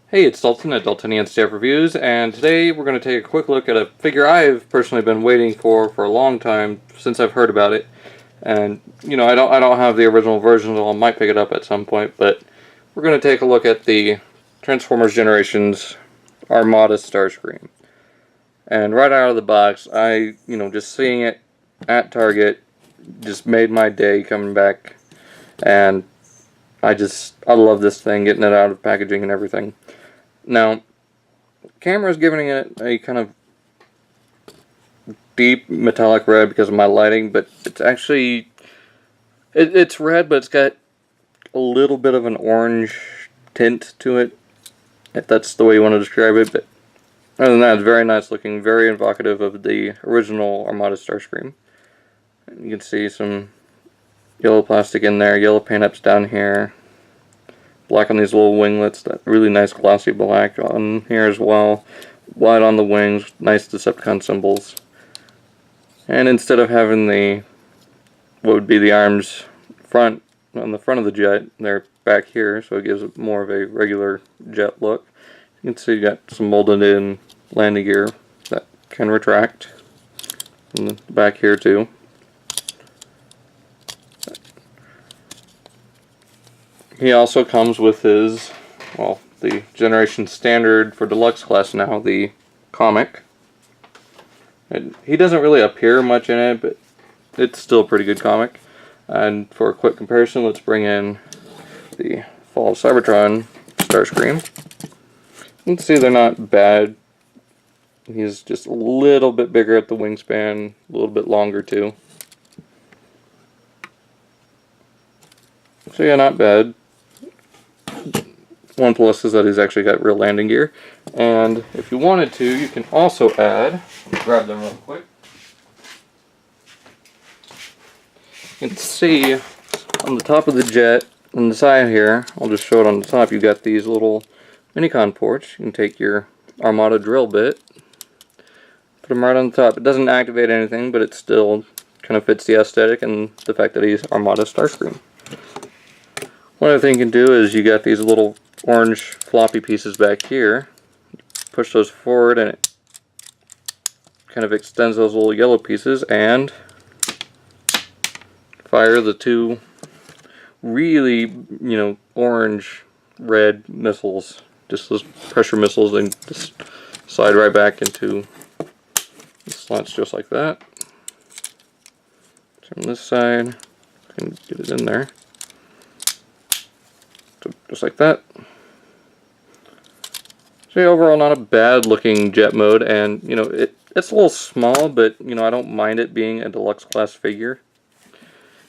Hey, it's Dalton at Daltonian Staff Reviews, and today we're going to take a quick look at a figure I've personally been waiting for a long time since I've heard about it. And I don't have the original version, so I might pick it up at some point. But we're going to take a look at the Transformers Generations Armada Starscream. And right out of the box, just seeing it at Target just made my day coming back, and I love this thing, getting it out of packaging and everything. Now, camera's giving it a kind of deep metallic red because of my lighting, but it's actually, it's red, but it's got a little bit of an orange tint to it, if that's the way you want to describe it. But other than that, it's very nice looking, very evocative of the original Armada Starscream. And you can see some yellow plastic in there, yellow paint-ups down here. Black on these little winglets, that really nice glossy black on here as well. White on the wings, nice Decepticon symbols. And instead of having what would be the arms on the front of the jet, they're back here, so it gives it more of a regular jet look. You can see you got some molded in landing gear that can retract. And the back here too. He also comes with his, the Generation Standard for Deluxe class now, the comic. And he doesn't really appear much in it, but it's still a pretty good comic. And for a quick comparison, let's bring in the Fall of Cybertron Starscream. You can see they're not bad. He's just a little bit bigger at the wingspan, a little bit longer too. So yeah, not bad. One plus is that he's actually got real landing gear. And if you wanted to, you can also add, grab them real quick. You can see on the top of the jet, on the side here, I'll just show it on the top, you've got these little Minicon ports. You can take your Armada drill bit, put them right on the top. It doesn't activate anything, but it still kind of fits the aesthetic and the fact that he's Armada Starscream. One other thing you can do is you got these little orange floppy pieces back here. Push those forward and it kind of extends those little yellow pieces, and fire the two really, orange red missiles. Just those pressure missiles, and just slide right back into the slots just like that. Turn this side, I can get it in there. Just like that. So yeah, overall not a bad looking jet mode, and it's a little small, but I don't mind it being a deluxe class figure.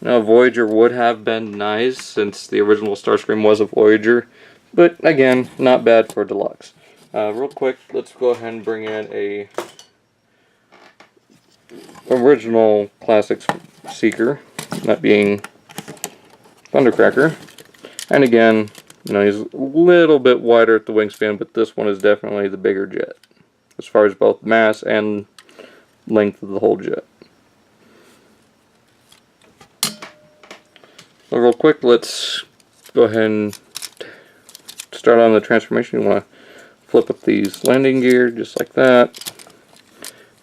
Voyager would have been nice since the original Starscream was a Voyager, but again, not bad for deluxe. Real quick, let's go ahead and bring in a original Classics Seeker, that being Thundercracker. And again, he's a little bit wider at the wingspan, but this one is definitely the bigger jet, as far as both mass and length of the whole jet. So real quick, let's go ahead and start on the transformation. You want to flip up these landing gear, just like that.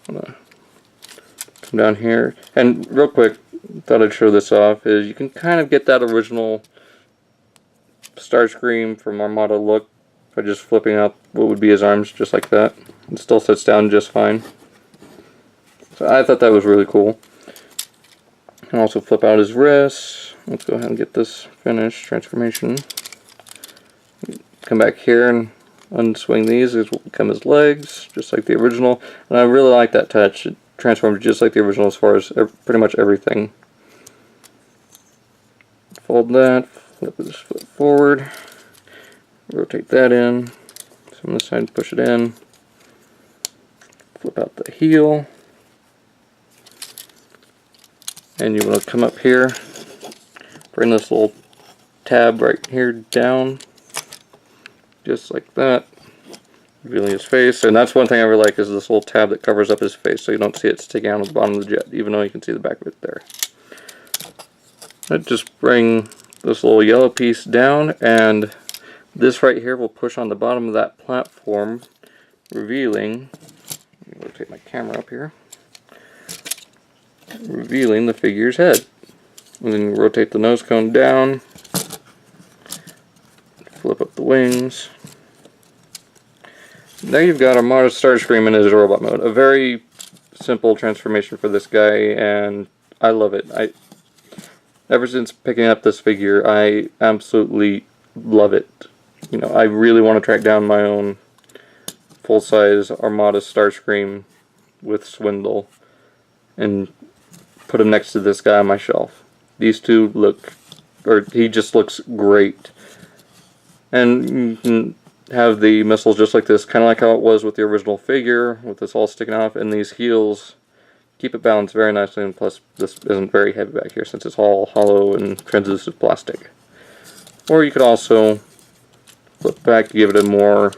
I'm going to come down here. And real quick, thought I'd show this off, is you can kind of get that original Starscream from Armada look by just flipping out what would be his arms just like that. It still sits down just fine. So I thought that was really cool. You can also flip out his wrists. Let's go ahead and get this finished transformation. Come back here and unswing these. These will become his legs, just like the original. And I really like that touch. It transforms just like the original as far as pretty much everything. Fold that. Flip this foot forward, rotate that in, so on this side push it in, flip out the heel, and you want to come up here, bring this little tab right here down, just like that, revealing his face. And that's one thing I really like, is this little tab that covers up his face so you don't see it sticking out of the bottom of the jet, even though you can see the back of it there. I'd just bring this little yellow piece down, and This right here will push on the bottom of that platform, revealing, let me rotate my camera up here, revealing the figure's head. And then you rotate the nose cone down, flip up the wings. Now you've got Armada Starscream in his robot mode. A very simple transformation for this guy, and I love it. Ever since picking up this figure, I absolutely love it. You know, I really want to track down my own full-size Armada Starscream with Swindle and put him next to this guy on my shelf. These two look, or he just looks great. And you can have the missiles just like this, kind of like how it was with the original figure, with this all sticking off, and these heels keep it balanced very nicely, and plus this isn't very heavy back here since it's all hollow and translucent plastic. Or you could also flip back to give it a more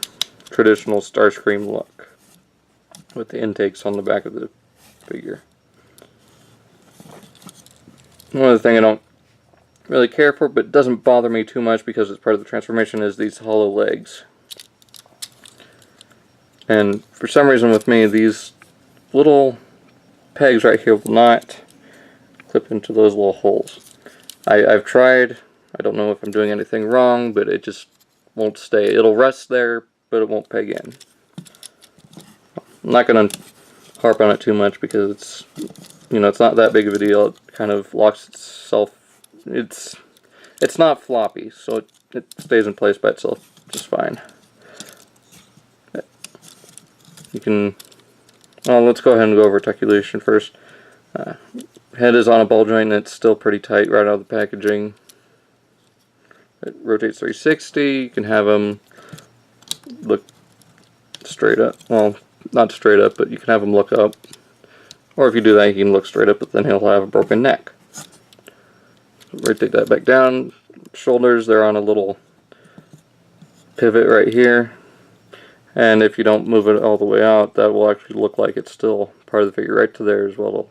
traditional Starscream look with the intakes on the back of the figure. One other thing I don't really care for, but doesn't bother me too much because it's part of the transformation, is these hollow legs. And for some reason with me, these little pegs right here will not clip into those little holes. I've tried. I don't know if I'm doing anything wrong, but it just won't stay. It'll rest there, but it won't peg in. I'm not going to harp on it too much because it's, you know, it's not that big of a deal. It kind of locks itself. It's not floppy, so it stays in place by itself just fine. You can, well, let's go ahead and go over articulation first. Head is on a ball joint and it's still pretty tight right out of the packaging. It rotates 360. You can have them look straight up. Well, not straight up, but you can have them look up. Or if you do that, you can look straight up, but then he'll have a broken neck. Rotate that back down. Shoulders, they're on a little pivot right here. And if you don't move it all the way out, that will actually look like it's still part of the figure. Right to there as well, it'll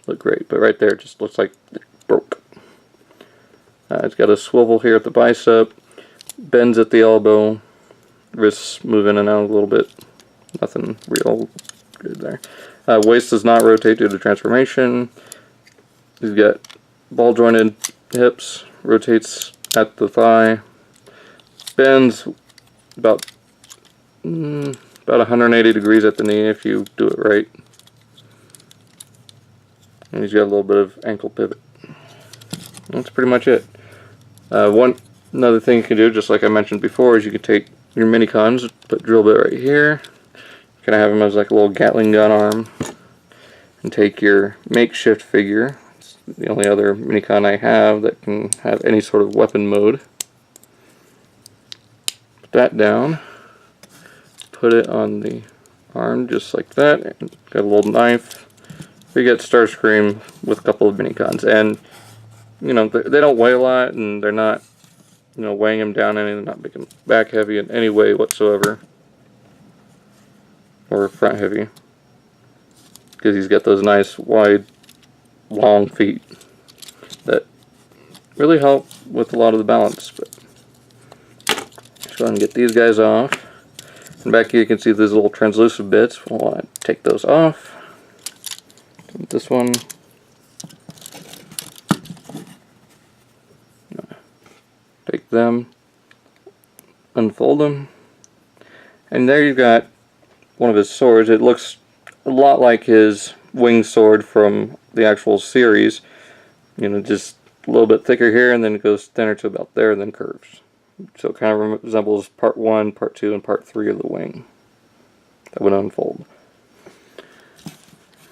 look great. But right there, it just looks like it broke. It's got a swivel here at the bicep, bends at the elbow, wrists move in and out a little bit. Nothing real good there. Waist does not rotate due to transformation. He's got ball jointed hips, rotates at the thigh, bends about 180 degrees at the knee if you do it right. And he's got a little bit of ankle pivot. That's pretty much it. Another thing you can do, just like I mentioned before, is you can take your mini cons, put drill bit right here. You can have him as like a little Gatling gun arm, and take your makeshift figure. It's the only other mini con I have that can have any sort of weapon mode. Put that down. Put it on the arm just like that. And got a little knife. You get Starscream with a couple of mini cons, and you know they don't weigh a lot, and they're not, you know, weighing him down any. They're not making him back heavy in any way whatsoever, or front heavy, because he's got those nice wide, long feet that really help with a lot of the balance. But let's go ahead and get these guys off. And back here you can see these little translucent bits. We'll take those off. This one. Take them, unfold them, and there you've got one of his swords. It looks a lot like his winged sword from the actual series. You know, just a little bit thicker here, and then it goes thinner to about there, and then curves. So it kind of resembles part 1, part 2, and part 3 of the wing that would unfold.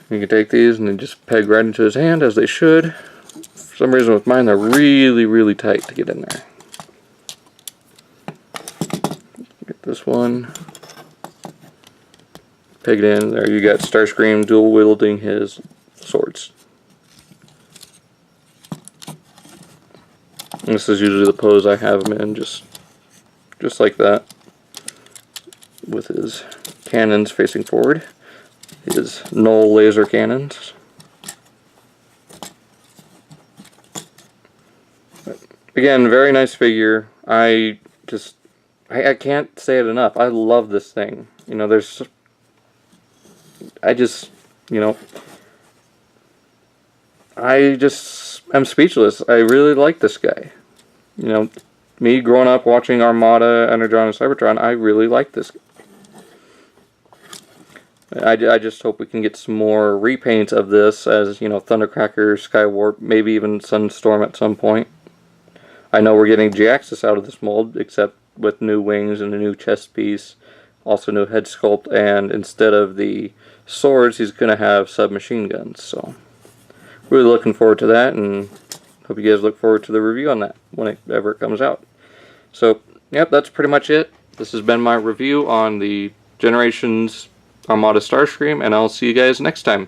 You can take these and then just peg right into his hand, as they should. For some reason with mine, they're really, really tight to get in there. Get this one pegged in. There you got Starscream dual wielding his swords. And this is usually the pose I have him in, just like that, with his cannons facing forward, his null laser cannons. But again, very nice figure. I just, I can't say it enough. I love this thing. You know, I just, you know, I just am speechless. I really like this guy. You know, me growing up watching Armada, Energon, and Cybertron, I really like this guy. I just hope we can get some more repaints of this as, you know, Thundercracker, Skywarp, maybe even Sunstorm at some point. I know we're getting Jaxus out of this mold, except with new wings and a new chest piece, also new head sculpt, and instead of the swords, he's going to have submachine guns. So, really looking forward to that, and hope you guys look forward to the review on that whenever it comes out. So, yep, that's pretty much it. This has been my review on the Generations Armada Starscream, and I'll see you guys next time.